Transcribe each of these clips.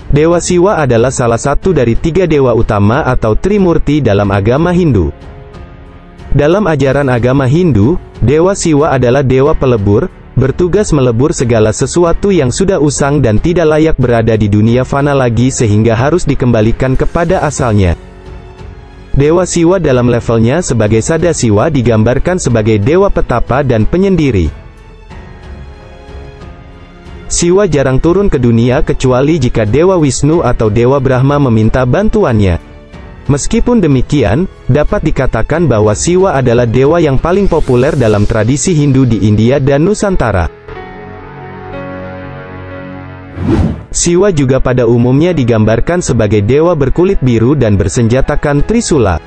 Dewa Siwa adalah salah satu dari 3 dewa utama atau Trimurti dalam agama Hindu. Dalam ajaran agama Hindu, Dewa Siwa adalah dewa pelebur, bertugas melebur segala sesuatu yang sudah usang dan tidak layak berada di dunia fana lagi sehingga harus dikembalikan kepada asalnya. Dewa Siwa dalam levelnya sebagai Sadasiwa digambarkan sebagai dewa petapa dan penyendiri. Siwa jarang turun ke dunia kecuali jika Dewa Wisnu atau Dewa Brahma meminta bantuannya. Meskipun demikian, dapat dikatakan bahwa Siwa adalah dewa yang paling populer dalam tradisi Hindu di India dan Nusantara. Siwa juga pada umumnya digambarkan sebagai dewa berkulit biru dan bersenjatakan trisula.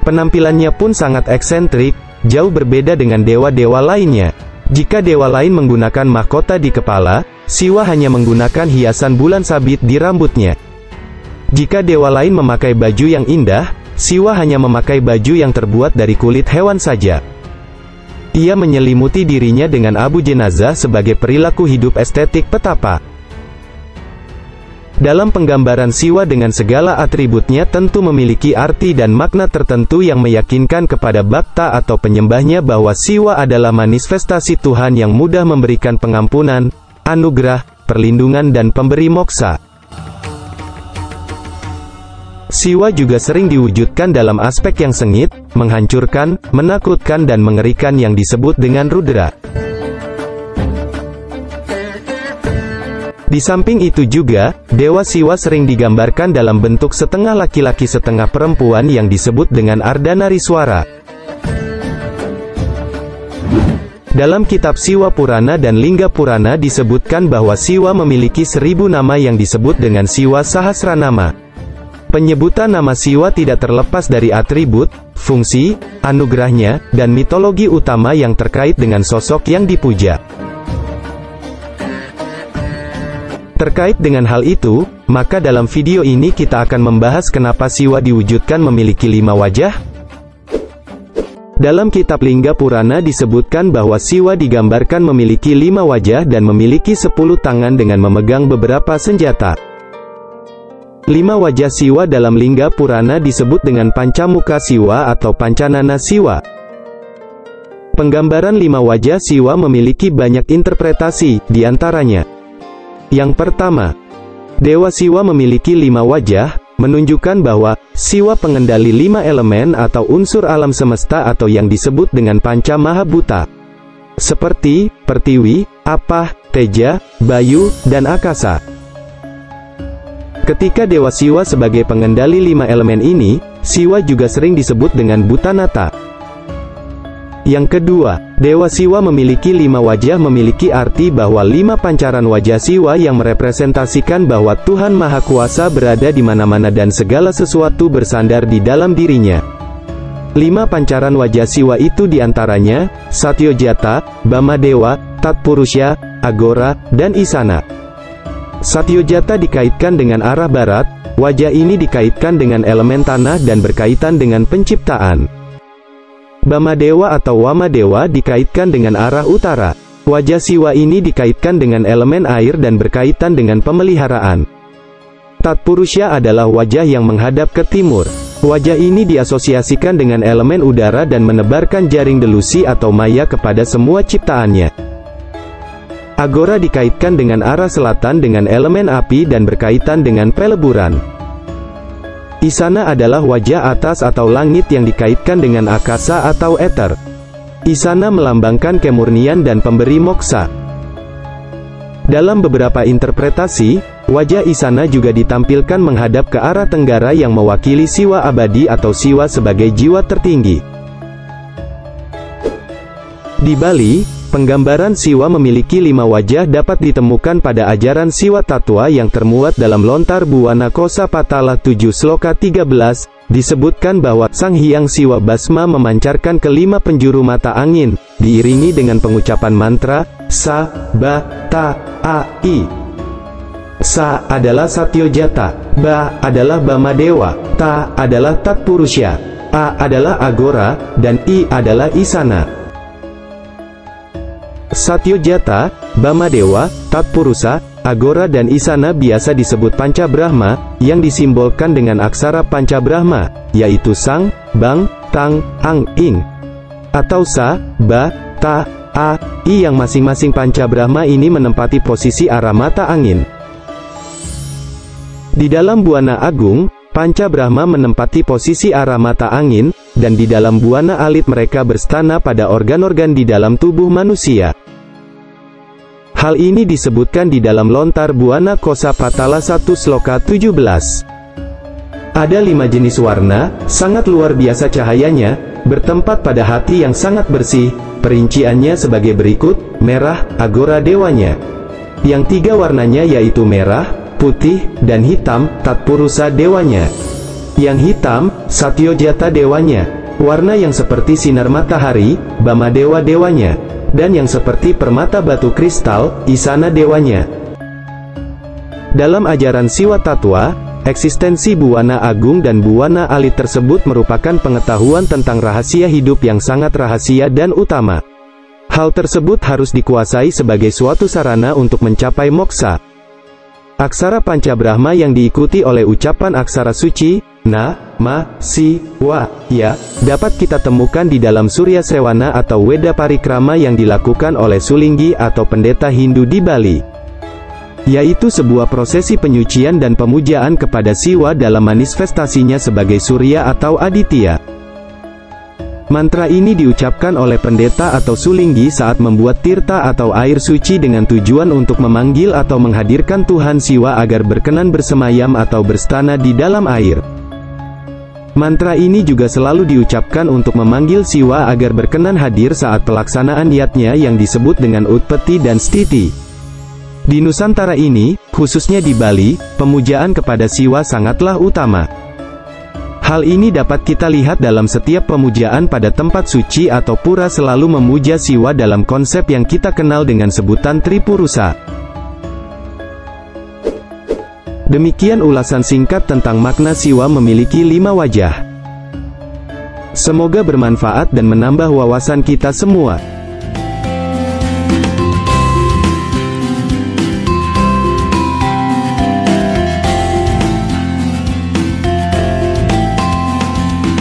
Penampilannya pun sangat eksentrik, jauh berbeda dengan dewa-dewa lainnya. Jika dewa lain menggunakan mahkota di kepala, Siwa hanya menggunakan hiasan bulan sabit di rambutnya. Jika dewa lain memakai baju yang indah, Siwa hanya memakai baju yang terbuat dari kulit hewan saja. Ia menyelimuti dirinya dengan abu jenazah sebagai perilaku hidup estetik petapa. Dalam penggambaran Siwa dengan segala atributnya tentu memiliki arti dan makna tertentu yang meyakinkan kepada bhakta atau penyembahnya bahwa Siwa adalah manifestasi Tuhan yang mudah memberikan pengampunan, anugerah, perlindungan dan pemberi moksa. Siwa juga sering diwujudkan dalam aspek yang sengit, menghancurkan, menakutkan dan mengerikan yang disebut dengan Rudra. Di samping itu juga, Dewa Siwa sering digambarkan dalam bentuk setengah laki-laki setengah perempuan yang disebut dengan Ardhanariswara. Dalam kitab Siwa Purana dan Lingga Purana disebutkan bahwa Siwa memiliki 1000 nama yang disebut dengan Siwa Sahasranama. Penyebutan nama Siwa tidak terlepas dari atribut, fungsi, anugerahnya, dan mitologi utama yang terkait dengan sosok yang dipuja. Terkait dengan hal itu, maka dalam video ini kita akan membahas kenapa Siwa diwujudkan memiliki 5 wajah. Dalam kitab Lingga Purana disebutkan bahwa Siwa digambarkan memiliki 5 wajah dan memiliki 10 tangan dengan memegang beberapa senjata. 5 wajah Siwa dalam Lingga Purana disebut dengan Pancamuka Siwa atau Pancanana Siwa. Penggambaran 5 wajah Siwa memiliki banyak interpretasi, diantaranya. Yang pertama, Dewa Siwa memiliki 5 wajah, menunjukkan bahwa Siwa pengendali 5 elemen atau unsur alam semesta atau yang disebut dengan Panca Mahabhuta, seperti Pertiwi, Apah, Teja, Bayu, dan Akasa. Ketika Dewa Siwa sebagai pengendali 5 elemen ini, Siwa juga sering disebut dengan Bhutanata. Yang kedua, Dewa Siwa memiliki 5 wajah memiliki arti bahwa 5 pancaran wajah Siwa yang merepresentasikan bahwa Tuhan Maha Kuasa berada di mana-mana dan segala sesuatu bersandar di dalam dirinya. 5 pancaran wajah Siwa itu diantaranya, Satyojata, Bamadewa, Tatpurusya, Agora, dan Isana. Satyojata dikaitkan dengan arah barat, wajah ini dikaitkan dengan elemen tanah dan berkaitan dengan penciptaan. Bamadewa atau Wamadewa dikaitkan dengan arah utara. Wajah Siwa ini dikaitkan dengan elemen air dan berkaitan dengan pemeliharaan. Tatpurusya adalah wajah yang menghadap ke timur. Wajah ini diasosiasikan dengan elemen udara dan menebarkan jaring delusi atau maya kepada semua ciptaannya. Agora dikaitkan dengan arah selatan dengan elemen api dan berkaitan dengan peleburan. Isana adalah wajah atas atau langit yang dikaitkan dengan akasa atau ether. Isana melambangkan kemurnian dan pemberi moksa. Dalam beberapa interpretasi, wajah Isana juga ditampilkan menghadap ke arah tenggara yang mewakili Siwa abadi atau Siwa sebagai jiwa tertinggi. Di Bali, penggambaran Siwa memiliki 5 wajah dapat ditemukan pada ajaran Siwa Tattwa yang termuat dalam Lontar Buwana Kosa Patala 7 Sloka 13, disebutkan bahwa Sang Hyang Siwa Basma memancarkan ke-5 penjuru mata angin, diiringi dengan pengucapan mantra, Sa, Ba, Ta, A, I. Sa adalah Satyojata, Ba adalah Bamadewa, Ta adalah Tatpurusya, A adalah Agora, dan I adalah Isana. Satyojata, Bamadewa, Tatpurusa, agora dan isana biasa disebut Panca Brahma, yang disimbolkan dengan aksara Panca Brahma, yaitu Sang, Bang, Tang, Ang, Ing, atau Sa, Ba, Ta, A, I yang masing-masing Panca Brahma ini menempati posisi arah mata angin. Di dalam Buana Agung, Panca Brahma menempati posisi arah mata angin, dan di dalam Buana Alit mereka berstana pada organ-organ di dalam tubuh manusia. Hal ini disebutkan di dalam Lontar Buana Kosa Patala 1 Sloka 17. Ada 5 jenis warna, sangat luar biasa cahayanya, bertempat pada hati yang sangat bersih. Perinciannya sebagai berikut: merah, agora dewanya. Yang 3 warnanya yaitu merah, putih, dan hitam, Tatpurusa dewanya. Yang hitam, Satyojata dewanya. Warna yang seperti sinar matahari, Bama dewa dewanya. Dan yang seperti permata batu kristal, Isana dewanya. Dalam ajaran Siwa Tattwa, eksistensi Buana Agung dan Buana Alit tersebut merupakan pengetahuan tentang rahasia hidup yang sangat rahasia dan utama. Hal tersebut harus dikuasai sebagai suatu sarana untuk mencapai moksa. Aksara Panca Brahma yang diikuti oleh ucapan aksara suci, Na, Ma, Si, Wa, Ya, dapat kita temukan di dalam Surya Srewana atau Weda Parikrama yang dilakukan oleh Sulinggi atau pendeta Hindu di Bali, yaitu sebuah prosesi penyucian dan pemujaan kepada Siwa dalam manifestasinya sebagai Surya atau Aditya. Mantra ini diucapkan oleh pendeta atau Sulinggi saat membuat tirta atau air suci dengan tujuan untuk memanggil atau menghadirkan Tuhan Siwa agar berkenan bersemayam atau berstana di dalam air. Mantra ini juga selalu diucapkan untuk memanggil Siwa agar berkenan hadir saat pelaksanaan yatnya yang disebut dengan Utpeti dan Stiti. Di Nusantara ini, khususnya di Bali, pemujaan kepada Siwa sangatlah utama. Hal ini dapat kita lihat dalam setiap pemujaan pada tempat suci atau pura selalu memuja Siwa dalam konsep yang kita kenal dengan sebutan Tripurusa. Demikian ulasan singkat tentang makna Siwa memiliki 5 wajah. Semoga bermanfaat dan menambah wawasan kita semua.